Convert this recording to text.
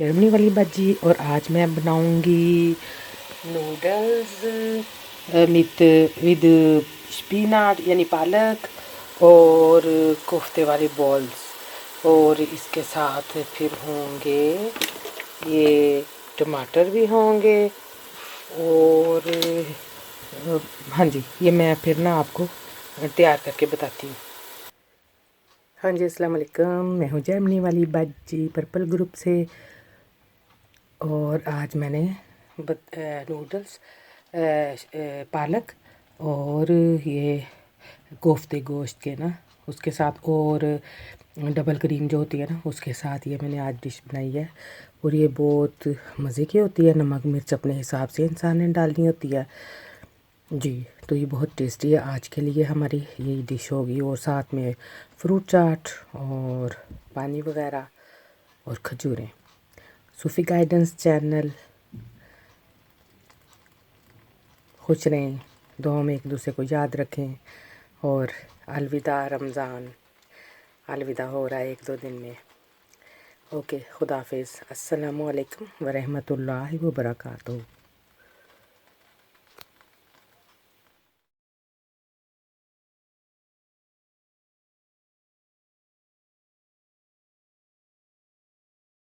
Germany वाली भाजी। और आज मैं बनाऊंगी नूडल्स विद स्पिनाच यानी पालक और कोफ्ते वाले बॉल्स। और इसके साथ फिर होंगे ये टमाटर भी होंगे। और हाँ जी, ये मैं फिर ना आपको तैयार करके बताती हूँ। हाँ जी, अस्सलाम वालेकुम। मैं हूँ जर्मनी वाली बाजी पर्पल ग्रुप से। और आज मैंने नूडल्स पालक और ये कोफ्ते गोश्त के ना उसके साथ और डबल क्रीम जो होती है ना उसके साथ ये मैंने आज डिश बनाई है। और ये बहुत मज़े की होती है। नमक मिर्च अपने हिसाब से इंसान ने डालनी होती है जी। तो ये बहुत टेस्टी है। आज के लिए हमारी यही डिश होगी। और साथ में फ्रूट चाट और पानी वगैरह और खजूरें। सूफ़ी गाइडेंस चैनल। खुश रहें, दुआ में एक दूसरे को याद रखें। और अलविदा रमज़ान, अलविदा हो रहा है 1-2 दिन में। ओके, खुदा हाफिज़। अस्सलामु अलैकुम व रहमतुल्लाहि व बरकातहू।